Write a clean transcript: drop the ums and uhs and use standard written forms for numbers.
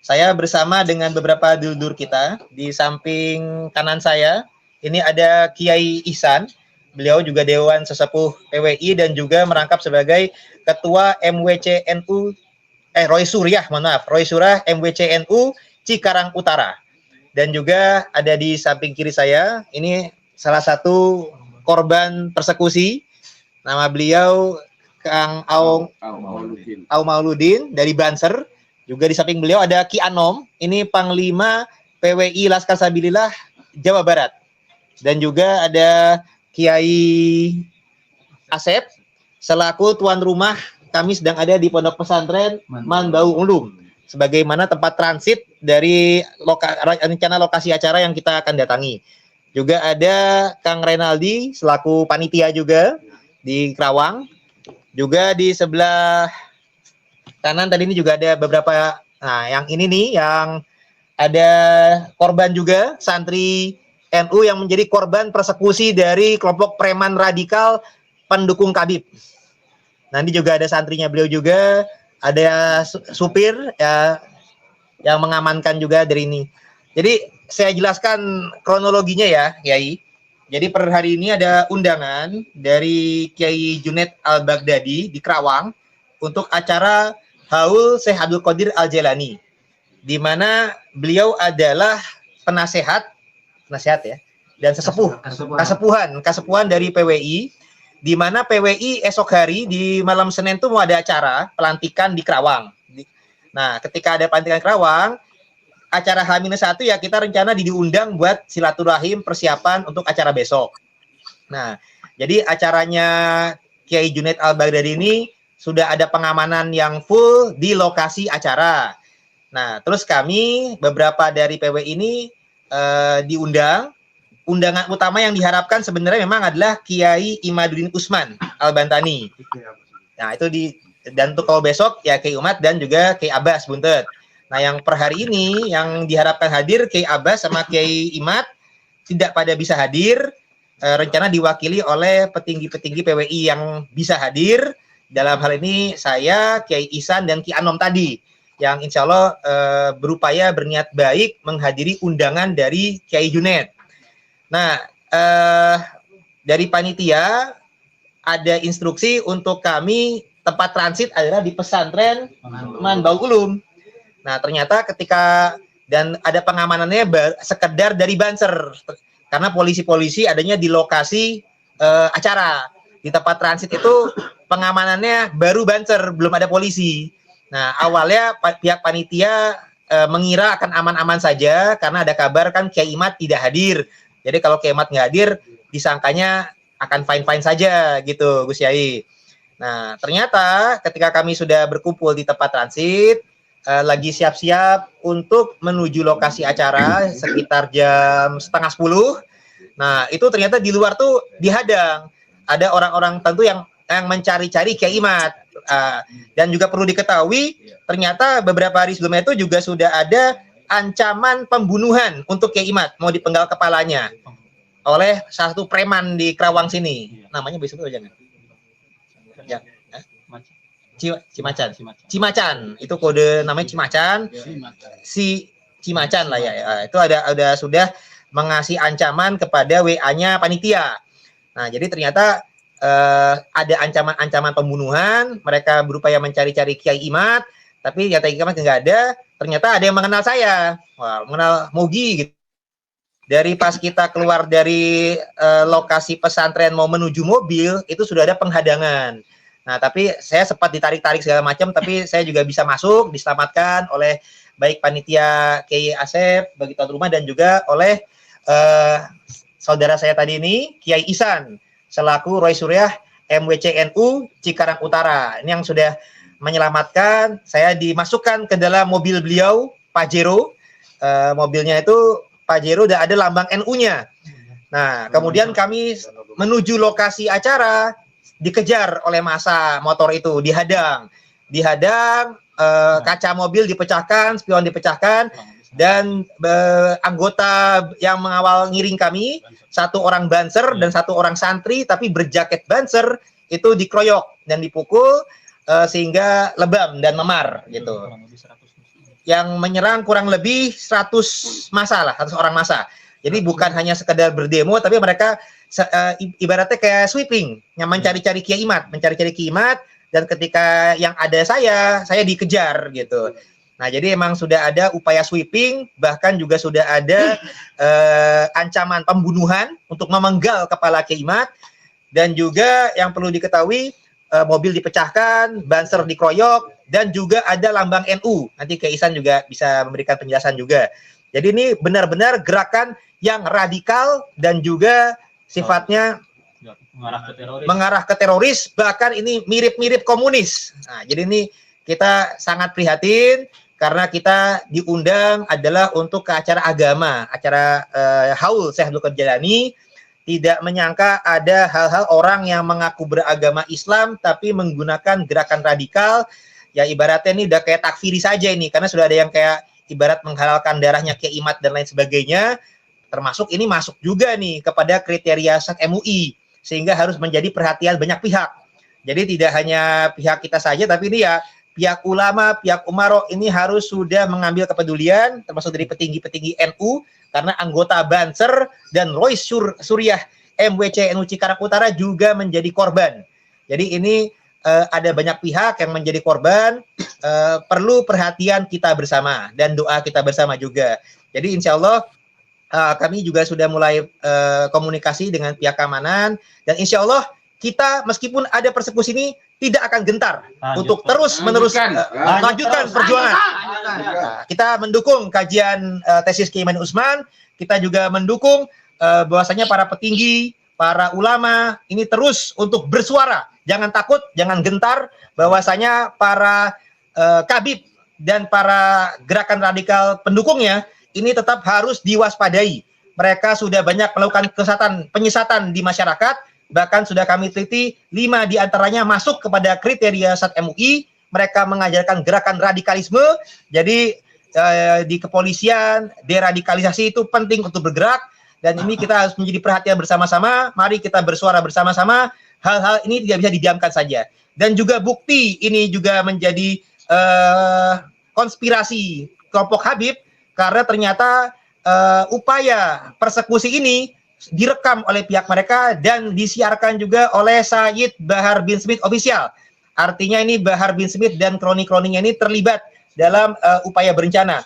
Saya bersama dengan beberapa dulur kita. Di samping kanan saya, ini ada Kiai Ihsan. Beliau juga Dewan Sesepuh PWI dan juga merangkap sebagai Ketua MWCNU, Roy Surya MWCNU Cikarang Utara. Dan juga ada di samping kiri saya, ini salah satu korban persekusi. Nama beliau Kang Aung Mauludin dari Banser. Juga di samping beliau ada Ki Anom, ini Panglima PWI Laskar Sabilillah Jawa Barat. Dan juga ada Kiai Asep selaku tuan rumah, kami sedang ada di Pondok Pesantren Mandau Ulum sebagaimana tempat transit dari rencana lokasi acara yang kita akan datangi. Juga ada Kang Renaldi selaku panitia juga di Kerawang. Juga di sebelah kanan tadi ini juga ada beberapa, nah yang ini nih yang ada korban juga, santri NU yang menjadi korban persekusi dari kelompok preman radikal pendukung Khabib. Nanti juga ada santrinya beliau juga, ada supir ya yang mengamankan juga dari ini. Jadi saya jelaskan kronologinya ya, Kiai. Jadi per hari ini ada undangan dari Kiai Junaid Al-Baghdadi di Kerawang untuk acara Haul Syekh Abdul Qadir Al-Jailani, di mana beliau adalah penasehat ya, dan kasepuhan dari PWI, di mana PWI esok hari di malam Senin itu mau ada acara pelantikan di Kerawang. Nah, ketika ada pelantikan Kerawang, acara H-1 ya kita rencana diundang buat silaturahim persiapan untuk acara besok. Nah, jadi acaranya Kiai Junaid Al-Baghdadi ini sudah ada pengamanan yang full di lokasi acara. Nah, terus kami beberapa dari PWI ini diundang. Undangan utama yang diharapkan sebenarnya memang adalah Kiai Imaduddin Usman Al-Bantani. Nah, itu dan untuk kalau besok ya Kiai Umat dan juga Kiai Abbas Buntet. Nah, yang per hari ini yang diharapkan hadir Kiai Abbas sama Kiai Imat tidak pada bisa hadir. Rencana diwakili oleh petinggi-petinggi PWI yang bisa hadir. Dalam hal ini saya, Kiai Ihsan dan Ki Anom tadi yang insya Allah berupaya berniat baik menghadiri undangan dari Kiai Junaid. Nah, dari panitia ada instruksi untuk kami tempat transit adalah di pesantren Mandau Ulum. Nah, ternyata ketika dan ada pengamanannya sekedar dari Banser karena polisi-polisi adanya di lokasi acara. Di tempat transit itu pengamanannya baru Banser, belum ada polisi. Nah, awalnya pihak panitia mengira akan aman-aman saja karena ada kabar kan Kiai Imat tidak hadir. Jadi kalau Kiai Imat nggak hadir, disangkanya akan fine-fine saja gitu, Gus Yai. Nah, ternyata ketika kami sudah berkumpul di tempat transit, lagi siap-siap untuk menuju lokasi acara sekitar jam 9:30. Nah, itu ternyata di luar tuh dihadang. Ada orang-orang tentu yang mencari-cari Kiai Imat. Dan juga perlu diketahui, ternyata beberapa hari sebelumnya itu juga sudah ada ancaman pembunuhan untuk Kiai Imat, mau dipenggal kepalanya oleh satu preman di Kerawang sini. Namanya besok itu jangan. Ya. Cimacan. Itu kode namanya Cimacan. Si Cimacan lah ya. Itu ada sudah mengasih ancaman kepada WA-nya panitia. Nah, jadi ternyata ada ancaman-ancaman pembunuhan, mereka berupaya mencari-cari Kiai Imat, tapi ternyata Kiai Imat nggak ada. Ternyata ada yang mengenal saya, mengenal Mugi gitu. Dari pas kita keluar dari lokasi pesantren mau menuju mobil, itu sudah ada penghadangan. Nah, tapi saya sempat ditarik-tarik segala macam, tapi saya juga bisa masuk, diselamatkan oleh baik panitia Kiai Asep, bagi tuan rumah, dan juga oleh saudara saya tadi ini, Kiai Ihsan, selaku Roy Surya MWCNU Cikarang Utara. Ini yang sudah menyelamatkan, saya dimasukkan ke dalam mobil beliau, Pajero. Mobilnya itu Pajero dan ada lambang NU-nya. Nah, kemudian kami menuju lokasi acara, dikejar oleh massa motor itu, dihadang, kaca mobil dipecahkan, spion dipecahkan, dan anggota yang mengawal ngiring kami, satu orang Banser dan satu orang santri tapi berjaket Banser itu dikeroyok dan dipukul sehingga lebam dan memar gitu. yang menyerang kurang lebih 100 massa lah, 100 orang massa. Jadi bukan hanya sekedar berdemo, tapi mereka ibaratnya kayak sweeping, yang mencari-cari Kiai Imad, dan ketika yang ada saya dikejar gitu. Nah, jadi emang sudah ada upaya sweeping, bahkan juga sudah ada ancaman pembunuhan untuk memenggal kepala Kiai Imad, dan juga yang perlu diketahui mobil dipecahkan, banser dikeroyok, dan juga ada lambang NU. Nanti Kiai Ihsan juga bisa memberikan penjelasan juga. Jadi ini benar-benar gerakan yang radikal dan juga sifatnya mengarah ke teroris, bahkan ini mirip-mirip komunis. Nah, jadi ini kita sangat prihatin karena kita diundang adalah untuk ke acara agama, acara haul Syekh Abdul Qadir Jailani. Tidak menyangka ada hal-hal orang yang mengaku beragama Islam tapi menggunakan gerakan radikal. Ya ibaratnya ini udah kayak takfiri saja ini, karena sudah ada yang kayak ibarat menghalalkan darahnya Kiai Imad dan lain sebagainya. Termasuk ini masuk juga nih kepada kriteria SAT MUI, sehingga harus menjadi perhatian banyak pihak. Jadi tidak hanya pihak kita saja, tapi ini ya pihak ulama, pihak umaro ini harus sudah mengambil kepedulian, termasuk dari petinggi-petinggi NU, karena anggota Banser dan Rois Suriah MWC NU Cikarang Utara juga menjadi korban. Jadi ini ada banyak pihak yang menjadi korban, perlu perhatian kita bersama dan doa kita bersama juga. Jadi insya Allah kami juga sudah mulai komunikasi dengan pihak keamanan, dan insya Allah kita meskipun ada persekusi ini tidak akan gentar untuk terus meneruskan lanjutkan perjuangan. Kita mendukung kajian tesis Kiai Mani Usman, kita juga mendukung bahwasanya para petinggi, para ulama ini terus untuk bersuara, jangan takut, jangan gentar, bahwasanya para kabib dan para gerakan radikal pendukungnya ini tetap harus diwaspadai. Mereka sudah banyak melakukan penyesatan di masyarakat, bahkan sudah kami teliti 5 diantaranya masuk kepada kriteria SAT MUI. Mereka mengajarkan gerakan radikalisme. Jadi di kepolisian, deradikalisasi itu penting untuk bergerak, dan ini kita harus menjadi perhatian bersama-sama. Mari kita bersuara bersama-sama. Hal-hal ini tidak bisa didiamkan saja. Dan juga bukti ini juga menjadi konspirasi kelompok Habib, karena ternyata upaya persekusi ini direkam oleh pihak mereka dan disiarkan juga oleh Sayyid Bahar bin Smith Official. Artinya ini Bahar bin Smith dan kroni-kroninya ini terlibat dalam upaya berencana.